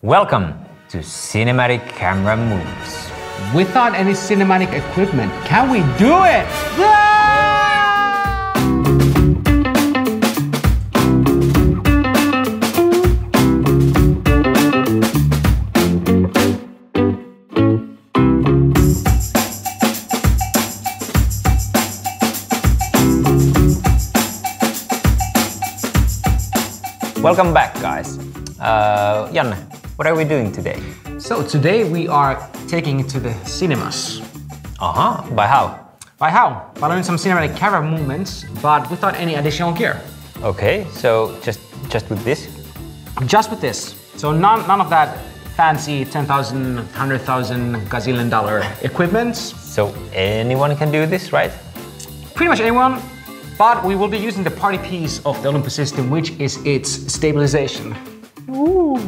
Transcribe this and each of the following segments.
Welcome to Cinematic Camera Moves. Without any cinematic equipment, can we do it? Welcome back, guys. Janne, what are we doing today? So today we are taking it to the cinemas. By how? By how? By doing some cinematic camera movements, but without any additional gear. Okay, so just with this? Just with this. So none of that fancy $10,000, $100,000 gazillion dollar equipment. So anyone can do this, right? Pretty much anyone. But we will be using the party piece of the Olympus system, which is its stabilization. Ooh.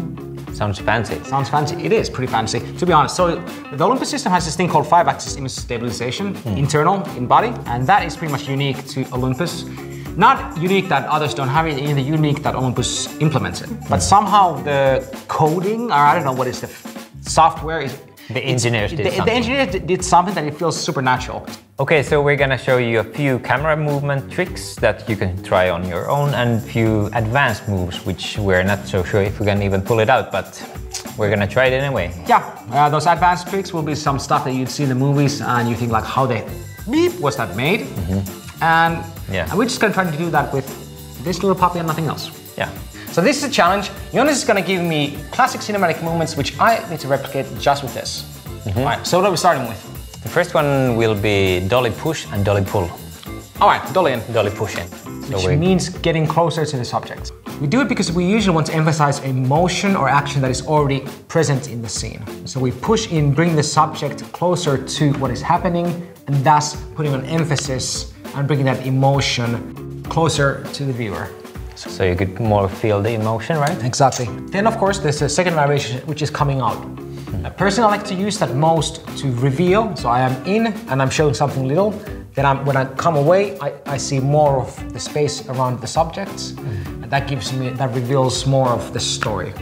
Sounds fancy. Sounds fancy. It is pretty fancy, to be honest. So the Olympus system has this thing called 5-axis image stabilization, internal in body, and that is pretty much unique to Olympus. Not unique that others don't have it, either unique that Olympus implements it. But somehow the coding, or I don't know what is the software is. The engineers did something. The engineers did something that it feels supernatural. Okay, so we're gonna show you a few camera movement tricks that you can try on your own and a few advanced moves, which we're not so sure if we can even pull it out, but we're gonna try it anyway. Yeah, those advanced tricks will be some stuff that you'd see in the movies and you think like, how the beep was that made? And we're just gonna try to do that with this little puppy and nothing else. Yeah. So this is a challenge. Jonas is gonna give me classic cinematic movements which I need to replicate just with this. All right, so what are we starting with? The first one will be Dolly push and Dolly pull. All right, Dolly in. Dolly push in. Which means getting closer to the subject. We do it because we usually want to emphasize a motion or action that is already present in the scene. So we push in, bring the subject closer to what is happening, and thus putting an emphasis on bringing that emotion closer to the viewer. So you could more feel the emotion, right? Exactly. Then of course there's a second variation which is coming out. Personally, I like to use that most to reveal. So I am in and I'm showing something little. Then when I come away, I see more of the space around the subjects. And that reveals more of the story.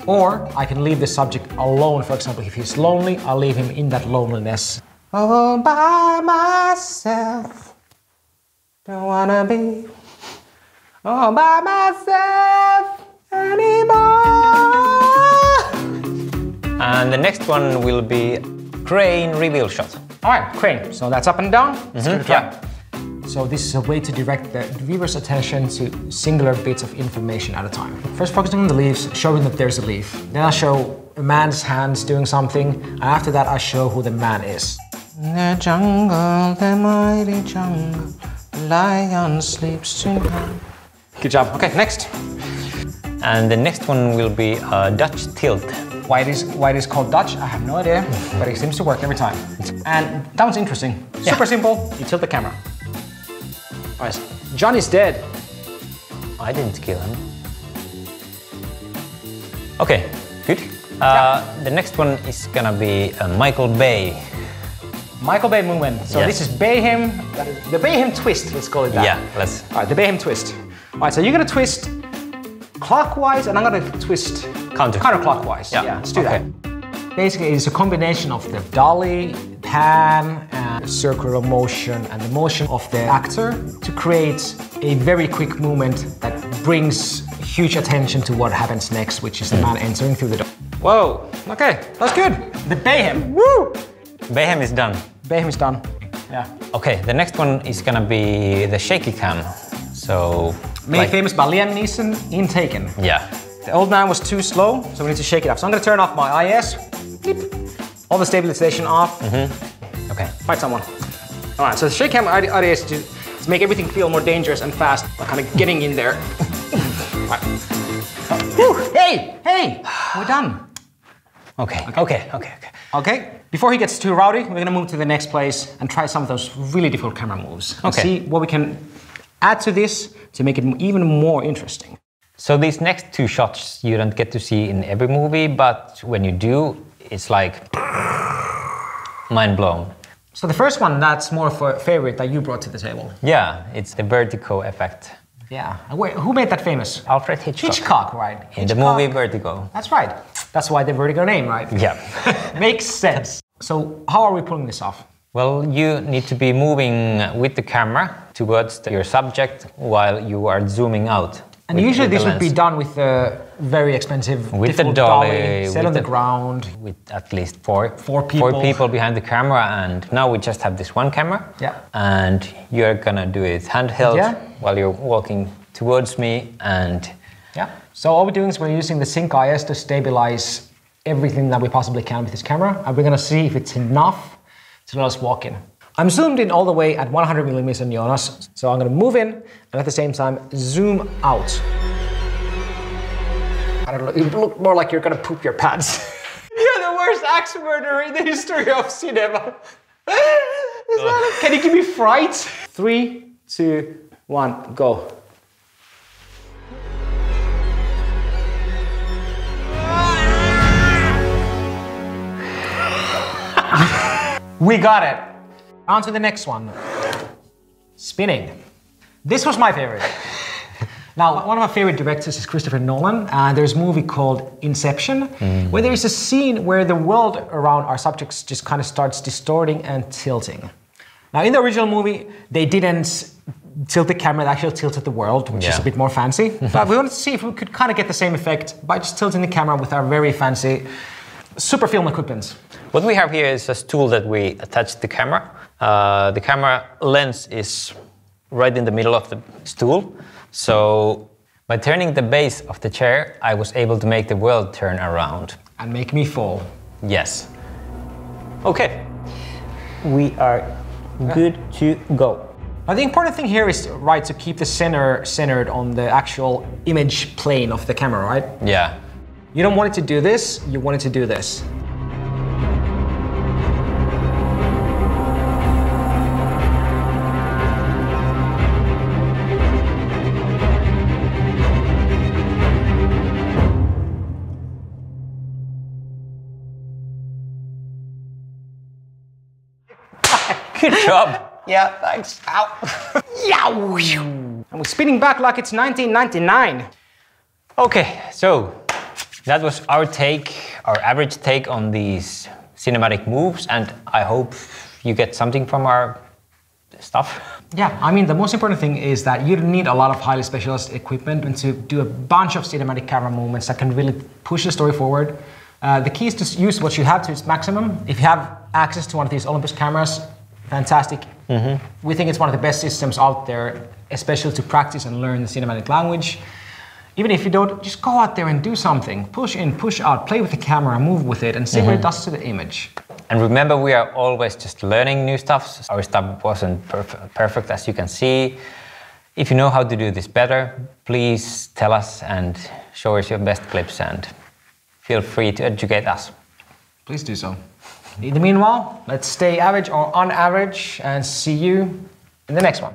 Or I can leave the subject alone. For example, if he's lonely, I'll leave him in that loneliness. All by myself, don't wanna be all by myself anymore. And the next one will be crane reveal shot. All right, crane. So that's up and down. So this is a way to direct the viewer's attention to singular bits of information at a time. First focusing on the leaves, showing that there's a leaf. Then I show a man's hands doing something, and after that I show who the man is. The jungle, the mighty jungle, the lion sleeps tonight. Good job. Okay, next. And the next one will be a Dutch tilt. Why it is called Dutch, I have no idea, but it seems to work every time. And that one's interesting. Super simple, you tilt the camera. All right, Johnny's dead. I didn't kill him. Okay, good. The next one is gonna be a Michael Bay. Michael Bay movement. So this is Bayhem, the Bayhem Twist, let's call it that. Yeah, let's. All right, the Bayhem Twist. All right, so you're gonna twist clockwise and I'm gonna twist counterclockwise. Yeah, let's do that. Basically, it's a combination of the dolly, pan, and circular motion and the motion of the actor to create a very quick movement that brings huge attention to what happens next, which is the man entering through the door. Whoa, okay, that's good. The Bayhem, woo! Bayhem is done. Bayhem is done, yeah. Okay, the next one is gonna be the Shaky Cam. So... Made famous by Liam Neeson in Taken. Yeah. The old man was too slow, so we need to shake it up. So I'm gonna turn off my IS. Beep. All the stabilization off. Okay. Fight someone. All right, so the Shaky Cam idea is to make everything feel more dangerous and fast by kind of getting in there. Right. Hey, we're done. Okay. Before he gets too rowdy, we're gonna move to the next place and try some of those really difficult camera moves. And see what we can add to this to make it even more interesting. So these next two shots you don't get to see in every movie, but when you do, it's like mind blown. So the first one, that's more of a favorite that you brought to the table. Yeah, it's the vertigo effect. Yeah. Wait, who made that famous? Alfred Hitchcock. Hitchcock, right. In the movie Vertigo. That's right. That's why the vertical name, right? Yeah. Makes sense. So how are we pulling this off? Well, you need to be moving with the camera towards your subject while you are zooming out. And usually this would be done with a very expensive, with the Dolly, set on the ground. With at least four people. 4 people behind the camera, and now we just have this one camera. Yeah. And you're gonna do it handheld while you're walking towards me, and yeah. So all we're doing is we're using the Sync IS to stabilize everything that we possibly can with this camera, and we're gonna see if it's enough to let us walk in. I'm zoomed in all the way at 100 millimeters on Jonas, so I'm gonna move in and at the same time zoom out. I don't know, you look more like you're gonna poop your pants. You're the worst axe murderer in the history of cinema. Can you give me fright? 3, 2, 1, go. We got it. On to the next one. Spinning. This was my favorite. Now, one of my favorite directors is Christopher Nolan, and there's a movie called Inception, where there is a scene where the world around our subjects just kind of starts distorting and tilting. Now, in the original movie, they didn't tilt the camera, they actually tilted the world, which is a bit more fancy. But we wanted to see if we could kind of get the same effect by just tilting the camera with our very fancy super film equipment. What we have here is a tool that we attach to the camera. The camera lens is right in the middle of the stool. So by turning the base of the chair, I was able to make the world turn around. And make me fall. Yes. Okay. We are good to go. Now the important thing here is, right, to keep the center centered on the actual image plane of the camera, right? Yeah. You don't want it to do this, you want it to do this. Good job. Yeah, thanks. Ow. Yow. And we're spinning back like it's 1999. Okay, so that was our average take on these cinematic moves, and I hope you get something from our stuff. Yeah, I mean, the most important thing is that you don't need a lot of highly specialized equipment to do a bunch of cinematic camera movements that can really push the story forward. The key is to use what you have to its maximum. If you have access to one of these Olympus cameras, fantastic. We think it's one of the best systems out there, especially to practice and learn the cinematic language. Even if you don't, just go out there and do something. Push in, push out, play with the camera, move with it, and see what it does to the image. And remember, we are always just learning new stuff. Our stuff wasn't perfect, as you can see. If you know how to do this better, please tell us and show us your best clips, and feel free to educate us. Please do so. In the meanwhile, let's stay average or on average, and see you in the next one.